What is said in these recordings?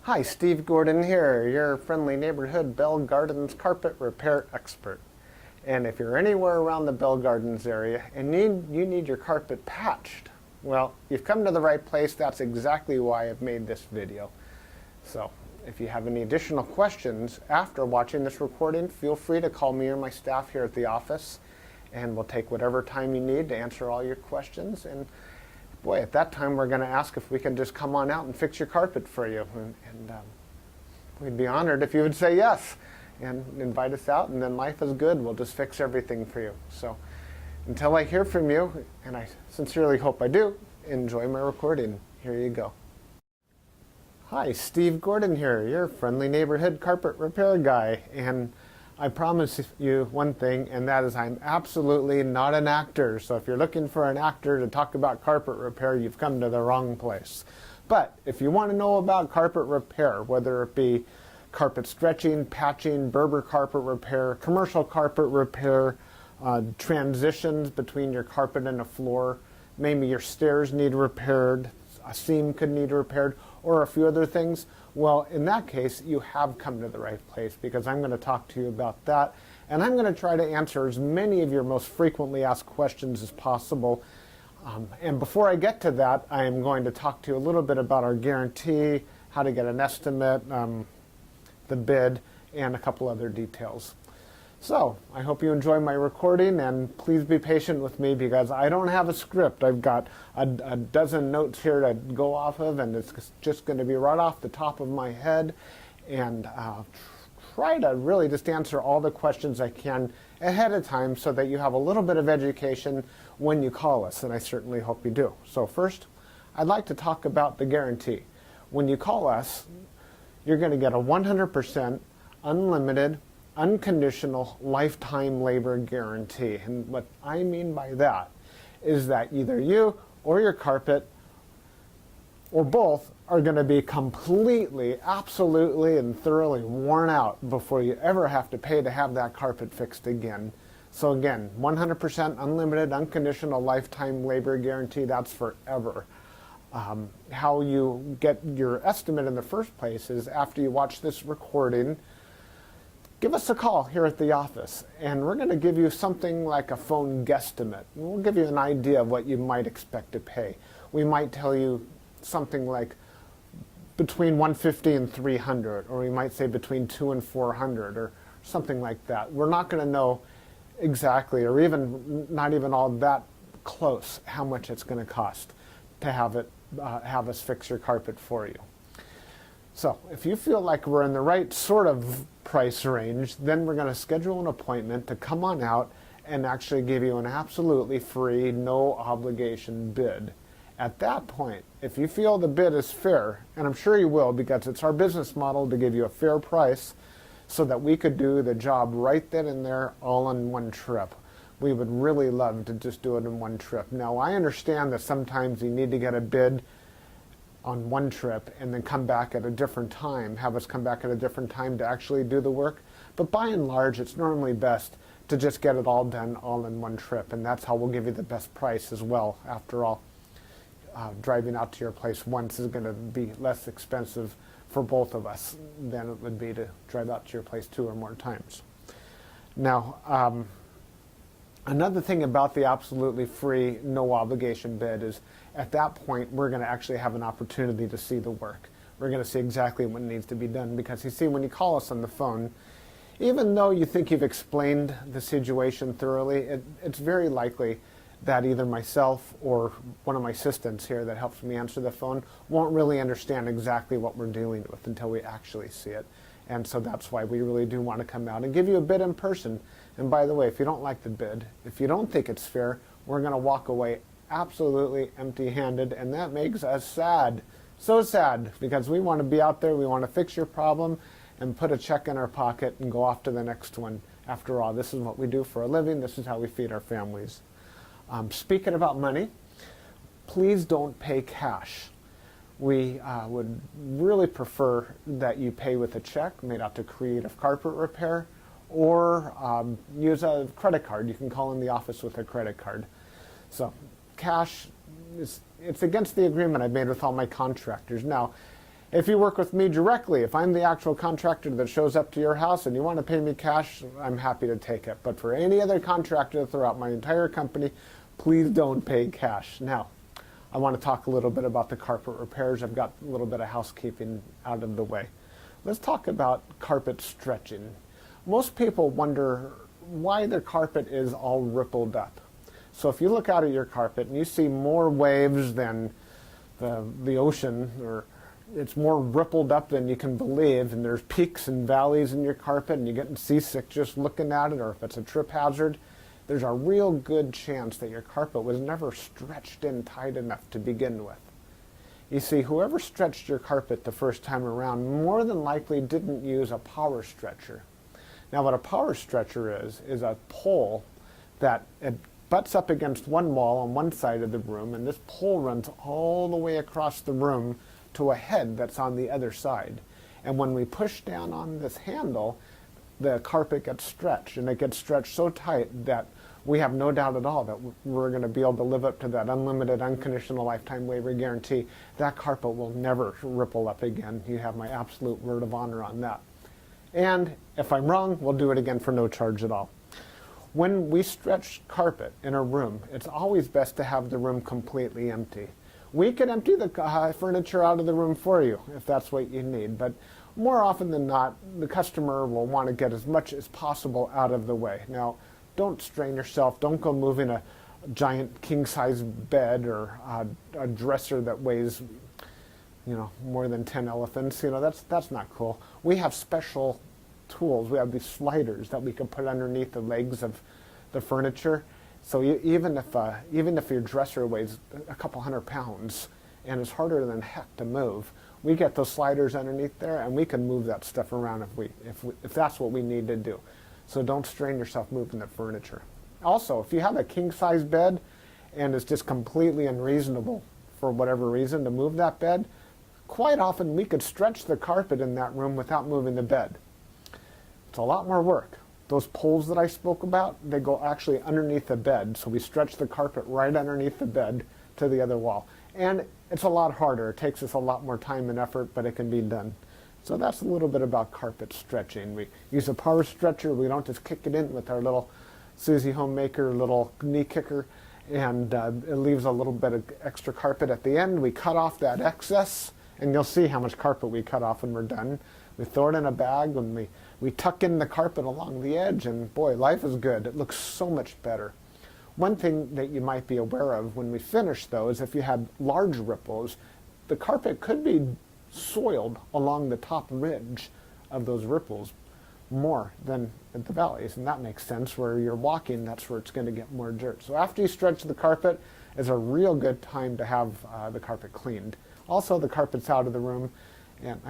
Hi, Steve Gordon here, your friendly neighborhood Bell Gardens carpet repair expert. And if you're anywhere around the Bell Gardens area and you need your carpet patched, well, you've come to the right place. That's exactly why I've made this video. So if you have any additional questions after watching this recording, feel free to call me or my staff here at the office, and we'll take whatever time you need to answer all your questions. And boy, at that time, we're going to ask if we can just come on out and fix your carpet for you. And we'd be honored if you would say yes and invite us out, and then life is good. We'll just fix everything for you. So until I hear from you, and I sincerely hope I do, enjoy my recording. Here you go. Hi, Steve Gordon here, your friendly neighborhood carpet repair guy. And I promise you one thing, and that is I'm absolutely not an actor. So if you're looking for an actor to talk about carpet repair, you've come to the wrong place. But if you want to know about carpet repair, whether it be carpet stretching, patching, Berber carpet repair, commercial carpet repair, transitions between your carpet and a floor, maybe your stairs need repaired, a seam could need repaired, or a few other things, well, in that case, you have come to the right place, because I'm going to talk to you about that, and I'm going to try to answer as many of your most frequently asked questions as possible. And before I get to that, I am going to talk to you a little bit about our guarantee, how to get an estimate, the bid, and a couple other details. So I hope you enjoy my recording, and please be patient with me because I don't have a script. I've got a dozen notes here to go off of, and it's just going to be right off the top of my head, and try to really just answer all the questions I can ahead of time so that you have a little bit of education when you call us, and I certainly hope you do. So first, I'd like to talk about the guarantee. When you call us, you're going to get a 100% unlimited unconditional lifetime labor guarantee. And what I mean by that is that either you or your carpet or both are going to be completely, absolutely, and thoroughly worn out before you ever have to pay to have that carpet fixed again. So again, 100% unlimited unconditional lifetime labor guarantee, that's forever. How you get your estimate in the first place is after you watch this recording, give us a call here at the office, and we're going to give you something like a phone guesstimate. We'll give you an idea of what you might expect to pay. We might tell you something like between $150 and $300, or we might say between $200 and $400, or something like that. We're not going to know exactly, or even not even all that close, how much it's going to cost to have us fix your carpet for you. So if you feel like we're in the right sort of price range, then we're going to schedule an appointment to come on out and actually give you an absolutely free, no obligation bid. At that point, if you feel the bid is fair, and I'm sure you will because it's our business model to give you a fair price so that we could do the job right then and there all in one trip. We would really love to just do it in one trip. Now, I understand that sometimes you need to get a bid on one trip and then come back at a different time, have us come back at a different time to actually do the work. But by and large, it's normally best to just get it all done all in one trip, and that's how we'll give you the best price as well. After all, driving out to your place once is going to be less expensive for both of us than it would be to drive out to your place 2 or more times. Now, another thing about the absolutely free, no obligation bid is at that point, we're going to actually have an opportunity to see the work. We're going to see exactly what needs to be done because you see, when you call us on the phone, even though you think you've explained the situation thoroughly, it's very likely that either myself or one of my assistants here that helps me answer the phone won't really understand exactly what we're dealing with until we actually see it. And so that's why we really do want to come out and give you a bid in person. And by the way, if you don't like the bid, if you don't think it's fair, we're going to walk away absolutely empty-handed, and that makes us sad. So sad, because we want to be out there, we want to fix your problem and put a check in our pocket and go off to the next one. After all, this is what we do for a living. This is how we feed our families. Speaking about money, please don't pay cash. We would really prefer that you pay with a check made out to Creative Carpet Repair, or use a credit card. You can call in the office with a credit card. So cash, it's against the agreement I've made with all my contractors. Now, If you work with me directly, if I'm the actual contractor that shows up to your house and you want to pay me cash, I'm happy to take it. But for any other contractor throughout my entire company, please don't pay cash. Now, I want to talk a little bit about the carpet repairs. I've got a little bit of housekeeping out of the way. Let's talk about carpet stretching. Most people wonder why their carpet is all rippled up. So if you look out at your carpet and you see more waves than the ocean, or it's more rippled up than you can believe, and there's peaks and valleys in your carpet and you're getting seasick just looking at it, or if it's a trip hazard, there's a real good chance that your carpet was never stretched in tight enough to begin with. You see, whoever stretched your carpet the first time around more than likely didn't use a power stretcher. Now what a power stretcher is a pole that it butts up against one wall on one side of the room, and this pole runs all the way across the room to a head that's on the other side. And when we push down on this handle, the carpet gets stretched, and it gets stretched so tight that we have no doubt at all that we're going to be able to live up to that unlimited, unconditional lifetime waiver guarantee. That carpet will never ripple up again. You have my absolute word of honor on that. And if I'm wrong, we'll do it again for no charge at all. When we stretch carpet in a room, it's always best to have the room completely empty. We can empty the furniture out of the room for you if that's what you need, but more often than not, the customer will want to get as much as possible out of the way. Now, don't strain yourself. Don't go moving a giant king-size bed or a dresser that weighs, more than 10 elephants. That's not cool. We have special tools. We have these sliders that we can put underneath the legs of the furniture. So even if your dresser weighs a couple hundred pounds and is harder than heck to move, we get those sliders underneath there, and we can move that stuff around if that's what we need to do. So don't strain yourself moving the furniture. Also, if you have a king-size bed and it's just completely unreasonable for whatever reason to move that bed, quite often we could stretch the carpet in that room without moving the bed. It's a lot more work. Those poles that I spoke about, they go actually underneath the bed, so we stretch the carpet right underneath the bed to the other wall. And it's a lot harder. It takes us a lot more time and effort, but it can be done. So that's a little bit about carpet stretching. We use a power stretcher. We don't just kick it in with our little Susie Homemaker little knee kicker, and it leaves a little bit of extra carpet at the end. We cut off that excess, and you'll see how much carpet we cut off when we're done. We throw it in a bag, and we tuck in the carpet along the edge, and boy, life is good. It looks so much better. One thing that you might be aware of when we finish, though, is if you had large ripples, the carpet could be soiled along the top ridge of those ripples more than at the valleys, and that makes sense. Where you're walking, that's where it's going to get more dirt. So after you stretch the carpet is a real good time to have the carpet cleaned. Also, the carpet's out of the room, and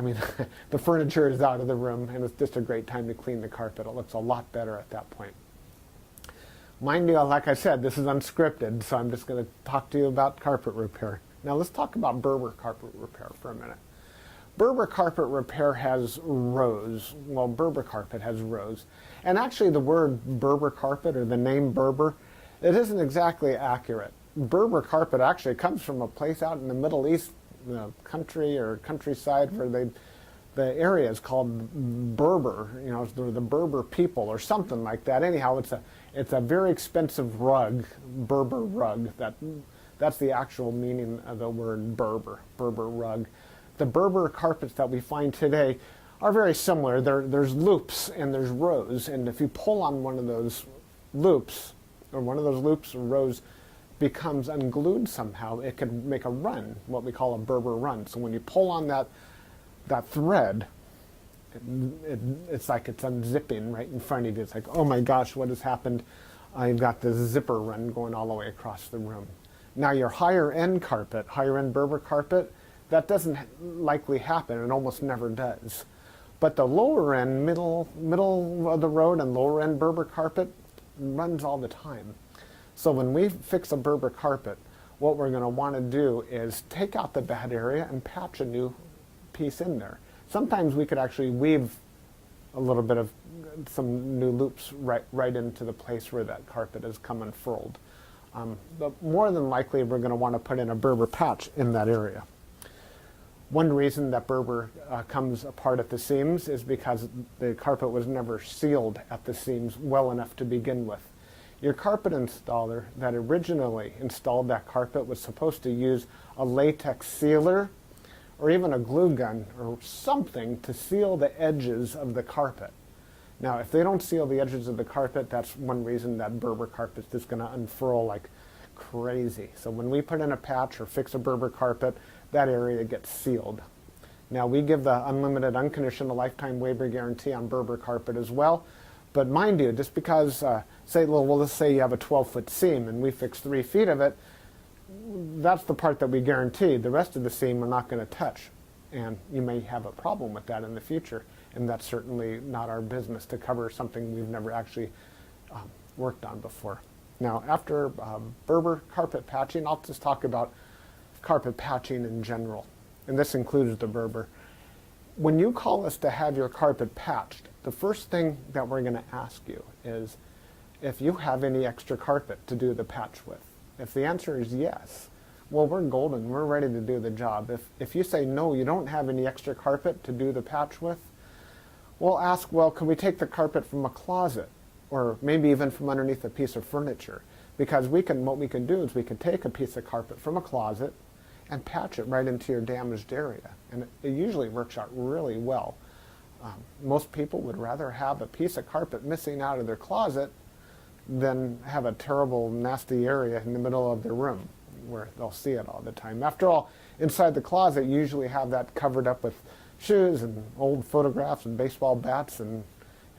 the furniture is out of the room, and it's just a great time to clean the carpet. It looks a lot better at that point. Mind you, like I said, this is unscripted, so I'm just going to talk to you about carpet repair. Now let's talk about Berber carpet repair for a minute. Berber carpet repair has rows. Well, Berber carpet has rows. And actually the word Berber carpet, or the name Berber, it isn't exactly accurate. Berber carpet actually comes from a place out in the Middle East, country or countryside, where the area is called Berber, the Berber people or something like that. Anyhow, it's a very expensive rug, Berber rug. That's the actual meaning of the word Berber rug. The Berber carpets that we find today are very similar. There's loops and there's rows, and if you pull on one of those loops, or rows becomes unglued somehow, it can make a run, what we call a Berber run. So when you pull on that thread, it's like it's unzipping right in front of you. It's like, oh my gosh, what has happened? I've got this zipper run going all the way across the room. Now your higher end Berber carpet, that doesn't likely happen. It almost never does. But the lower end, middle of the road and lower end Berber carpet runs all the time. So when we fix a Berber carpet, what we're going to want to do is take out the bad area and patch a new piece in there. Sometimes we could actually weave a little bit of some new loops right into the place where that carpet has come unfurled. But more than likely, we're going to want to put in a Berber patch in that area. One reason that Berber comes apart at the seams is because the carpet was never sealed at the seams well enough to begin with. Your carpet installer that originally installed that carpet was supposed to use a latex sealer or even a glue gun or something to seal the edges of the carpet. Now, if they don't seal the edges of the carpet, that's one reason that Berber carpet is going to unfurl like crazy. So when we put in a patch or fix a Berber carpet, that area gets sealed. Now, we give the unlimited, unconditional lifetime waiver guarantee on Berber carpet as well. But mind you, just because, let's say you have a 12-foot seam and we fix 3 feet of it, that's the part that we guarantee. The rest of the seam we're not going to touch. And you may have a problem with that in the future. And that's certainly not our business to cover something we've never actually worked on before. Now, after Berber carpet patching, I'll just talk about carpet patching in general. And this includes the Berber. When you call us to have your carpet patched, the first thing that we're going to ask you is if you have any extra carpet to do the patch with. If the answer is yes, well, we're golden. We're ready to do the job. If you say no, you don't have any extra carpet to do the patch with, we'll ask, well, can we take the carpet from a closet or maybe even from underneath a piece of furniture? Because what we can do is we can take a piece of carpet from a closet and patch it right into your damaged area. And it usually works out really well. Most people would rather have a piece of carpet missing out of their closet than have a terrible, nasty area in the middle of their room where they'll see it all the time. After all, inside the closet, you usually have that covered up with shoes and old photographs and baseball bats and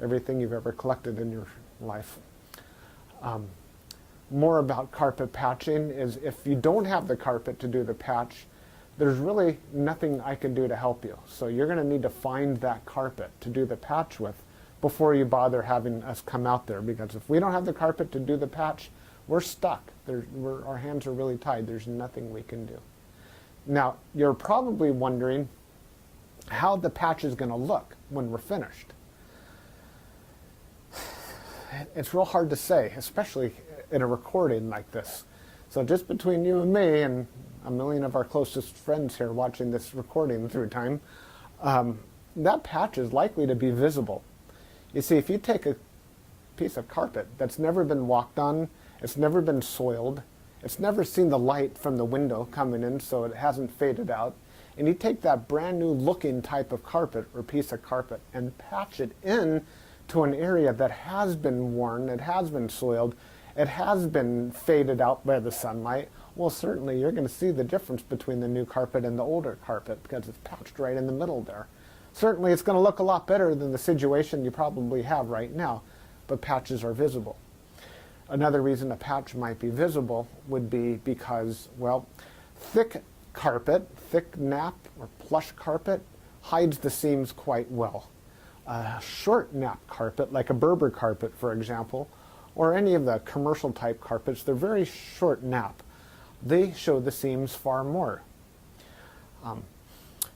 everything you've ever collected in your life. More about carpet patching is if you don't have the carpet to do the patch, there's really nothing I can do to help you. So you're going to need to find that carpet to do the patch with before you bother having us come out there, because if we don't have the carpet to do the patch, we're stuck. Our hands are really tied. There's nothing we can do. Now, you're probably wondering how the patch is going to look when we're finished. It's real hard to say, especially in a recording like this. So just between you and me and a million of our closest friends here watching this recording through time, that patch is likely to be visible. You see, if you take a piece of carpet that's never been walked on, it's never been soiled, it's never seen the light from the window coming in so it hasn't faded out, and you take that brand new looking type of carpet or piece of carpet and patch it in to an area that has been worn, it has been soiled, it has been faded out by the sunlight, well, certainly you're going to see the difference between the new carpet and the older carpet because it's patched right in the middle there. Certainly it's going to look a lot better than the situation you probably have right now, but patches are visible. Another reason a patch might be visible would be because, well, thick carpet, thick nap or plush carpet hides the seams quite well. Short nap carpet, like a Berber carpet, for example, or any of the commercial type carpets, they're very short nap. They show the seams far more.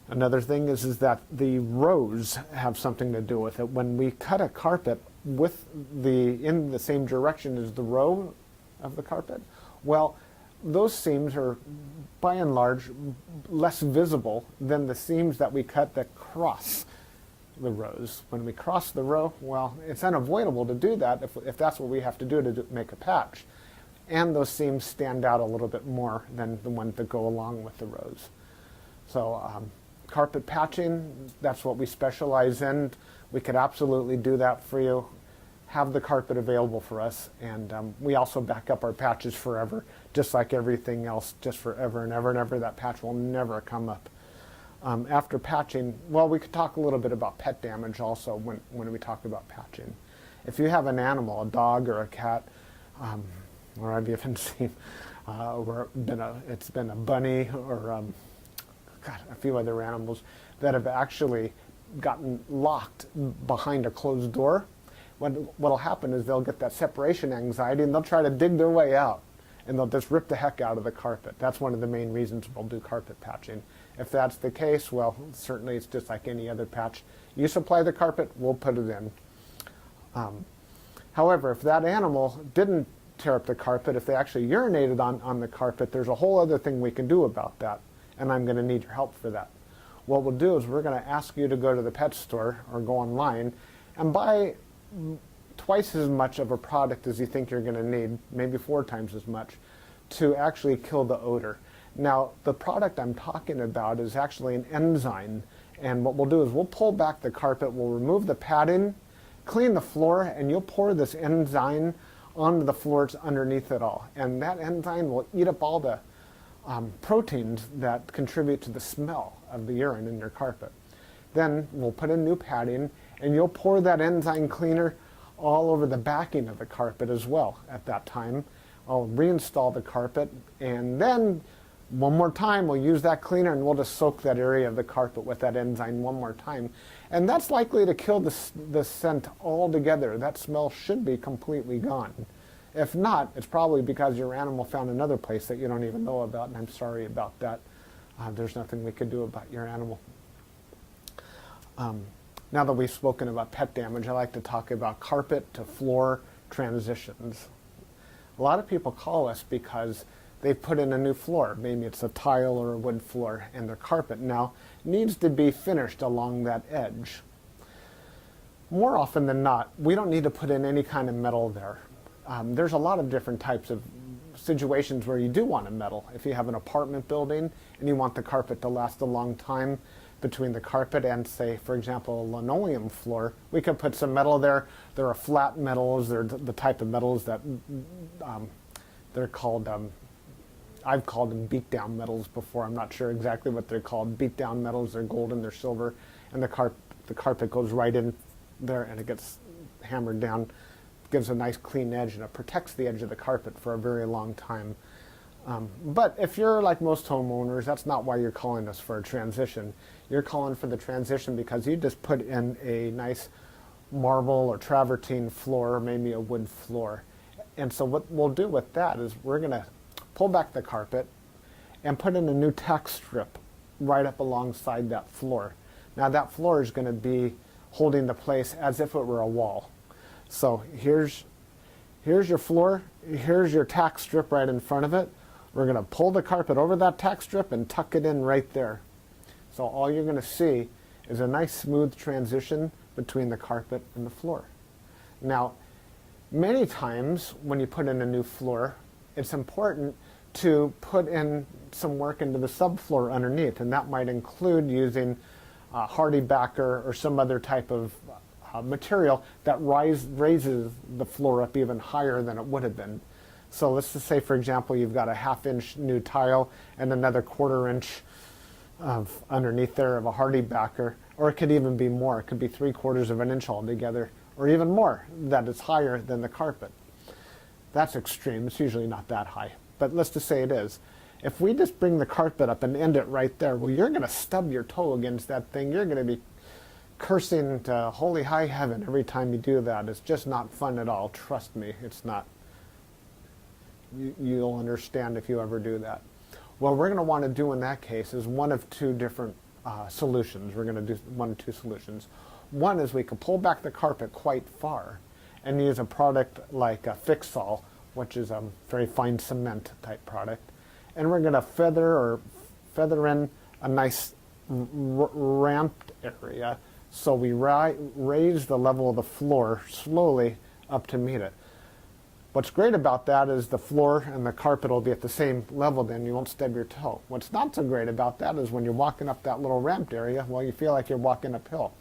Another thing is that the rows have something to do with it. When we cut a carpet in the same direction as the row of the carpet, well, those seams are by and large less visible than the seams that we cut that cross the rows. When we cross the row, well, it's unavoidable to do that if that's what we have to do to make a patch. And those seams stand out a little bit more than the ones that go along with the rows. So carpet patching, that's what we specialize in. We could absolutely do that for you. Have the carpet available for us, and we also back up our patches forever, just like everything else, just forever and ever and ever. That patch will never come up. After patching, well, we could talk a little bit about pet damage also when we talk about patching. If you have an animal, a dog or a cat, or I've even seen it's been a bunny or a few other animals that have actually gotten locked behind a closed door. What'll happen is they'll get that separation anxiety and they'll try to dig their way out and they'll just rip the heck out of the carpet. That's one of the main reasons we'll do carpet patching. If that's the case, well, certainly it's just like any other patch. You supply the carpet, we'll put it in. However, if that animal didn't tear up the carpet, if they actually urinated on the carpet, there's a whole other thing we can do about that, and I'm going to need your help for that. what we'll do is we're going to ask you to go to the pet store or go online and buy twice as much of a product as you think you're going to need, maybe 4 times as much, to actually kill the odor. Now, the product I'm talking about is actually an enzyme, and what we'll do is we'll pull back the carpet, we'll remove the padding, clean the floor, and you'll pour this enzyme onto the floors underneath it all. And that enzyme will eat up all the proteins that contribute to the smell of the urine in your carpet. Then we'll put in new padding, and you'll pour that enzyme cleaner all over the backing of the carpet as well at that time. I'll reinstall the carpet, and then one more time we'll use that cleaner and we'll just soak that area of the carpet with that enzyme one more time. And that's likely to kill the scent altogether. That smell should be completely gone. If not, it's probably because your animal found another place that you don't even know about, and I'm sorry about that. There's nothing we could do about your animal. Now that we've spoken about pet damage, I like to talk about carpet to floor transitions. A lot of people call us because they've put in a new floor. Maybe it's a tile or a wood floor, and their carpet now needs to be finished along that edge. More often than not, we don't need to put in any kind of metal there. There's a lot of different types of situations where you do want a metal. If you have an apartment building and you want the carpet to last a long time, between the carpet and, say, for example, a linoleum floor, we can put some metal there. There are flat metals. They're the type of metals that they're called, I've called them beat-down metals before. I'm not sure exactly what they're called. Beat-down metals, they're gold and they're silver, and the carpet goes right in there and it gets hammered down, gives a nice clean edge, and it protects the edge of the carpet for a very long time. But if you're like most homeowners, that's not why you're calling us for a transition. You're calling for the transition because you just put in a nice marble or travertine floor, or maybe a wood floor. And so what we'll do with that is we're going to pull back the carpet and put in a new tack strip right up alongside that floor. Now that floor is going to be holding the place as if it were a wall. So here's your floor, here's your tack strip right in front of it. We're going to pull the carpet over that tack strip and tuck it in right there. So all you're going to see is a nice smooth transition between the carpet and the floor. Now, many times when you put in a new floor, it's important to put in some work into the subfloor underneath, and that might include using hardy backer or some other type of material that raises the floor up even higher than it would have been. So let's just say, for example, you've got a 1/2 inch new tile and another 1/4 inch of underneath there of a hardy backer, or it could even be more. It could be 3/4 of an inch altogether, or even more, that is higher than the carpet. That's extreme. It's usually not that high, but let's just say it is. If we just bring the carpet up and end it right there, well, you're going to stub your toe against that thing. You're going to be cursing to holy high heaven every time you do that. It's just not fun at all. Trust me, it's not. You'll understand if you ever do that. What we're going to want to do in that case is one of two different solutions. We're going to do one of two solutions. One is we can pull back the carpet quite far and use a product like a Fix-All, which is a very fine cement type product. And we're going to feather in a nice ramped area, so we raise the level of the floor slowly up to meet it. What's great about that is the floor and the carpet will be at the same level, then you won't stub your toe. What's not so great about that is when you're walking up that little ramped area, well, you feel like you're walking uphill.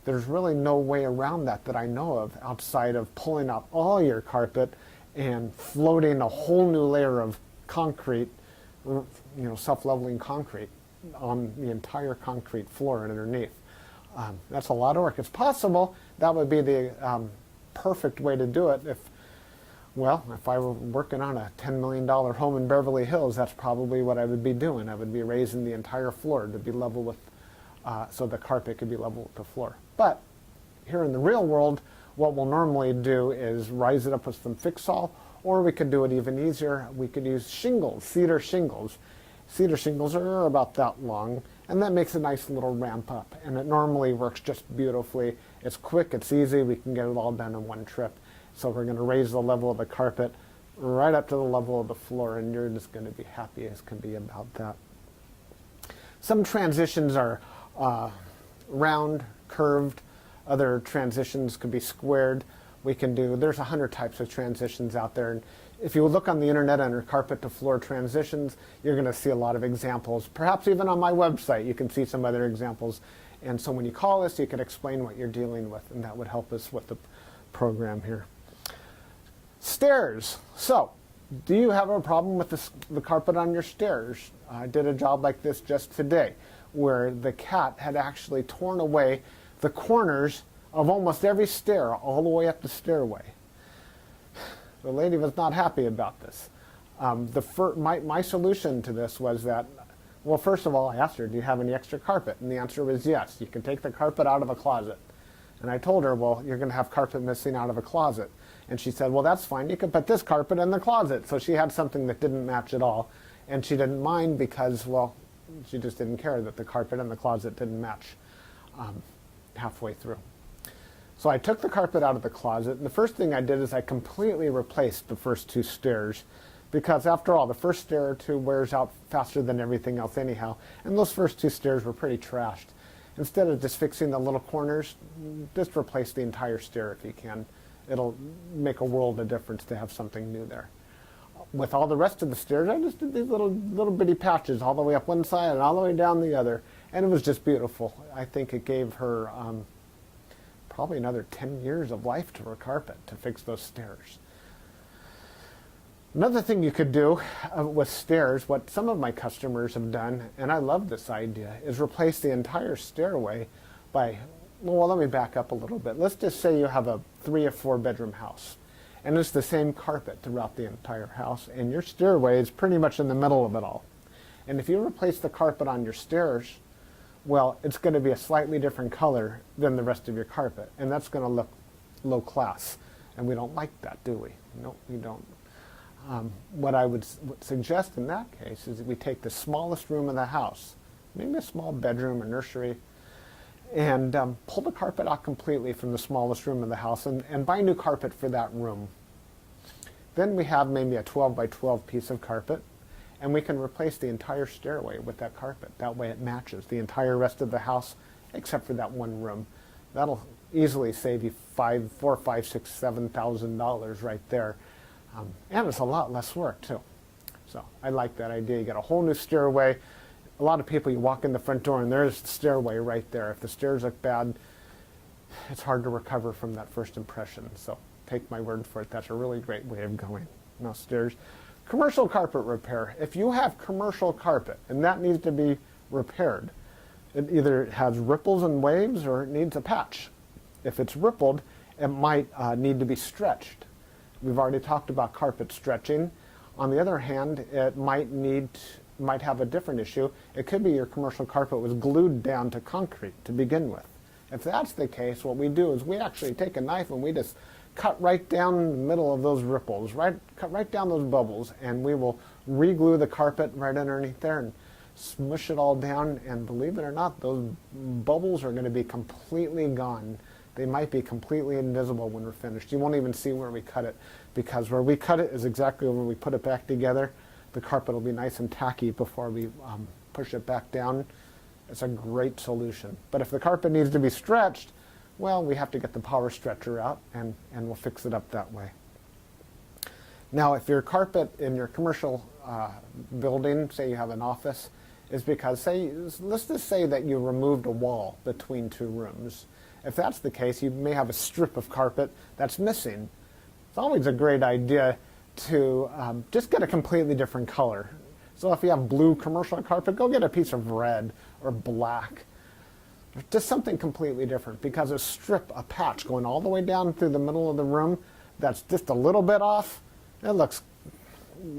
There's really no way around that I know of outside of pulling out all your carpet and floating a whole new layer of concrete, self-leveling concrete on the entire concrete floor and underneath. That's a lot of work. It's possible that would be the perfect way to do it if I were working on a $10 million home in Beverly Hills, that's probably what I would be doing. I would be raising the entire floor to be level with, so the carpet could be level with the floor. But here in the real world, what we'll normally do is rise it up with some Fix-All, or we could do it even easier. We could use shingles, cedar shingles. Cedar shingles are about that long, and that makes a nice little ramp up. And it normally works just beautifully. It's quick, it's easy, we can get it all done in one trip. So we're going to raise the level of the carpet right up to the level of the floor, and you're just going to be happy as can be about that. Some transitions are round, curved. Other transitions could be squared. There's 100 types of transitions out there. And if you look on the internet under carpet to floor transitions, you're going to see a lot of examples. Perhaps even on my website, you can see some other examples. And so when you call us, you can explain what you're dealing with, and that would help us with the program here. Stairs. So, do you have a problem with the carpet on your stairs? I did a job like this just today, where the cat had actually torn away the corners of almost every stair all the way up the stairway. The lady was not happy about this. My solution to this was that, well, first of all, I asked her, do you have any extra carpet? And the answer was yes. You can take the carpet out of a closet. And I told her, well, you're going to have carpet missing out of a closet. And she said, well, that's fine. You can put this carpet in the closet. So she had something that didn't match at all. And she didn't mind because, well, she just didn't care that the carpet in the closet didn't match halfway through. So I took the carpet out of the closet, and the first thing I did is I completely replaced the first two stairs, because after all, the first stair or two wears out faster than everything else anyhow, and those first two stairs were pretty trashed. Instead of just fixing the little corners, just replace the entire stair if you can. It'll make a world of difference to have something new there. With all the rest of the stairs, I just did these little bitty patches all the way up one side and all the way down the other, and it was just beautiful. I think it gave her probably another 10 years of life to her carpet to fix those stairs. Another thing you could do with stairs, what some of my customers have done, and I love this idea, is replace the entire stairway by, well, let me back up a little bit. Let's just say you have a 3 or 4 bedroom house, and it's the same carpet throughout the entire house, and your stairway is pretty much in the middle of it all. And if you replace the carpet on your stairs, well, it's going to be a slightly different color than the rest of your carpet, and that's going to look low class, and we don't like that, do we? No, we don't. What I would suggest in that case is that we take the smallest room in the house, maybe a small bedroom or nursery, and pull the carpet out completely from the smallest room in the house and buy new carpet for that room. Then we have maybe a 12 by 12 piece of carpet, and we can replace the entire stairway with that carpet. That way it matches the entire rest of the house except for that one room. That'll easily save you $4,000, $5,000, $6,000, $7,000 right there. And it's a lot less work too. So I like that idea. You get a whole new stairway. A lot of people, you walk in the front door and there's the stairway right there. If the stairs look bad, it's hard to recover from that first impression. So take my word for it. That's a really great way of going. Now stairs. Commercial carpet repair. If you have commercial carpet and that needs to be repaired, it either has ripples and waves or it needs a patch. If it's rippled, it might need to be stretched. We've already talked about carpet stretching. On the other hand, it might have a different issue. It could be your commercial carpet was glued down to concrete to begin with. If that's the case, what we do is we actually take a knife and we just cut right down the middle of those ripples, cut right down those bubbles, and we will re-glue the carpet right underneath there and smush it all down, and believe it or not, those bubbles are going to be completely gone. They might be completely invisible when we're finished. You won't even see where we cut it, because where we cut it is exactly when we put it back together. The carpet will be nice and tacky before we push it back down. It's a great solution. But if the carpet needs to be stretched, well, we have to get the power stretcher out, and we'll fix it up that way. Now, if your carpet in your commercial building, say you have an office, is because, let's just say that you removed a wall between two rooms. If that's the case, you may have a strip of carpet that's missing. It's always a great idea to just get a completely different color. So if you have blue commercial carpet, go get a piece of red or black. Just something completely different, because a patch going all the way down through the middle of the room that's just a little bit off, it looks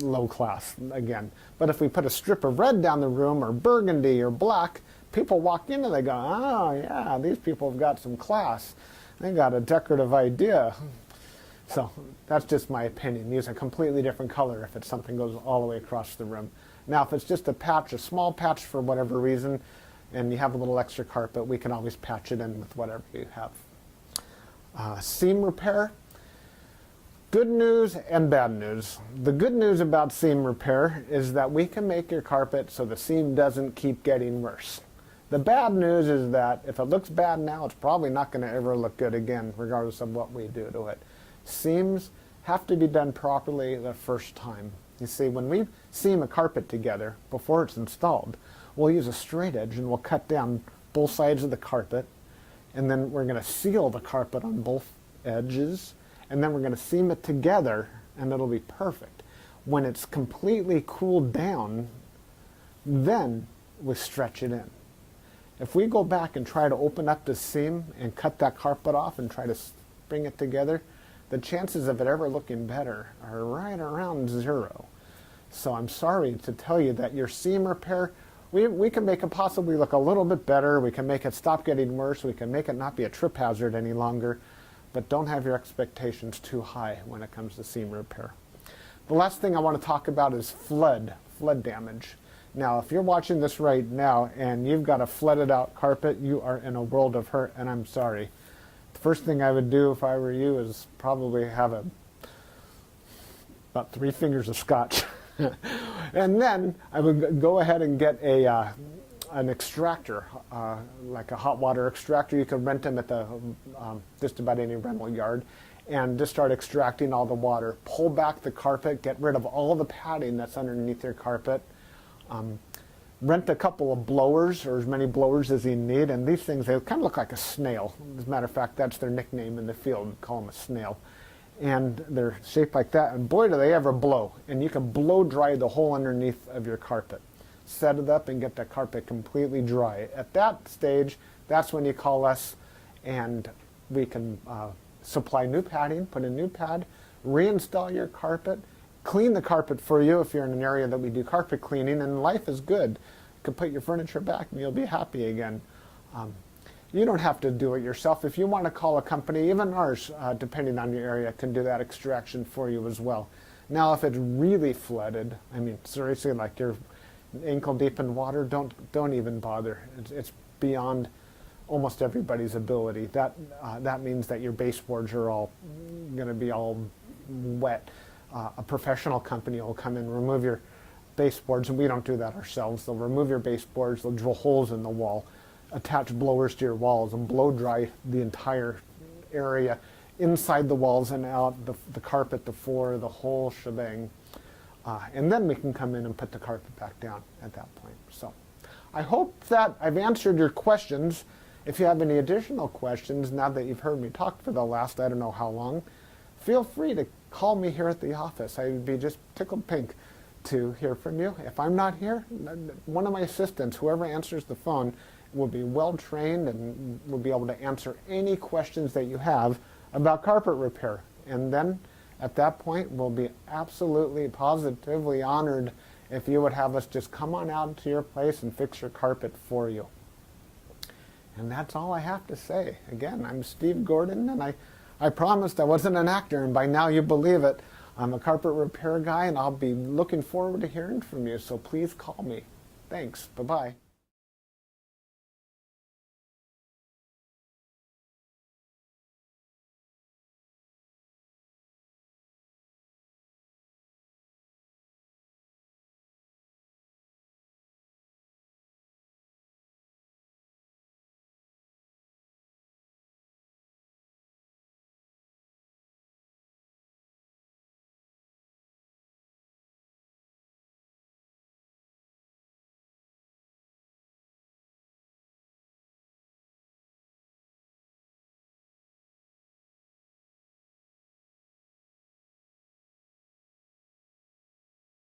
low class again. But if we put a strip of red down the room, or burgundy or black, people walk in and they go, oh yeah, these people have got some class. They got a decorative idea. So that's just my opinion. Use a completely different color if it's something goes all the way across the room. Now if it's just a patch, a small patch for whatever reason, and you have a little extra carpet, we can always patch it in with whatever you have. Seam repair. Good news and bad news. The good news about seam repair is that we can make your carpet so the seam doesn't keep getting worse. The bad news is that if it looks bad now, it's probably not going to ever look good again, regardless of what we do to it. Seams have to be done properly the first time. You see, when we seam a carpet together before it's installed, we'll use a straight edge and we'll cut down both sides of the carpet, and then we're going to seal the carpet on both edges, and then we're going to seam it together, and it'll be perfect. When it's completely cooled down, then we stretch it in. If we go back and try to open up the seam and cut that carpet off and try to bring it together, the chances of it ever looking better are right around 0. So I'm sorry to tell you that your seam repair, we can make it possibly look a little bit better. We can make it stop getting worse. We can make it not be a trip hazard any longer. But don't have your expectations too high when it comes to seam repair. The last thing I want to talk about is flood damage. Now, if you're watching this right now and you've got a flooded out carpet, you are in a world of hurt, and I'm sorry. The first thing I would do if I were you is probably have about 3 fingers of scotch. And then I would go ahead and get an extractor, like a hot water extractor. You can rent them at the just about any rental yard, and just start extracting all the water. Pull back the carpet, get rid of all the padding that's underneath your carpet. Rent a couple of blowers, or as many blowers as you need, and these things, they kind of look like a snail. As a matter of fact, that's their nickname in the field. We call them a snail. And they're shaped like that, and boy do they ever blow. And you can blow dry the whole underneath of your carpet. Set it up and get the carpet completely dry. At that stage, that's when you call us, and we can supply new padding, put a new pad, reinstall your carpet, clean the carpet for you if you're in an area that we do carpet cleaning, and life is good. You can put your furniture back and you'll be happy again. You don't have to do it yourself. If you want to call a company, even ours, depending on your area, can do that extraction for you as well. Now, if it's really flooded, I mean, seriously, like you're ankle deep in water, don't even bother. It's beyond almost everybody's ability. That means that your baseboards are all going to be all wet. A professional company will come in, remove your baseboards, and we don't do that ourselves. They'll remove your baseboards, they'll drill holes in the wall, attach blowers to your walls, and blow dry the entire area, inside the walls and out, the carpet, the floor, the whole shebang. And then we can come in and put the carpet back down at that point. So I hope that I've answered your questions. If you have any additional questions, now that you've heard me talk for the last I don't know how long, feel free to call me here at the office. I would be just tickled pink to hear from you. If I'm not here, one of my assistants, whoever answers the phone, will be well trained and will be able to answer any questions that you have about carpet repair. And then at that point, we'll be absolutely positively honored if you would have us just come on out to your place and fix your carpet for you. And that's all I have to say. Again, I'm Steve Gordon, and I promised I wasn't an actor, and by now you believe it. I'm a carpet repair guy, and I'll be looking forward to hearing from you, so please call me. Thanks. Bye-bye.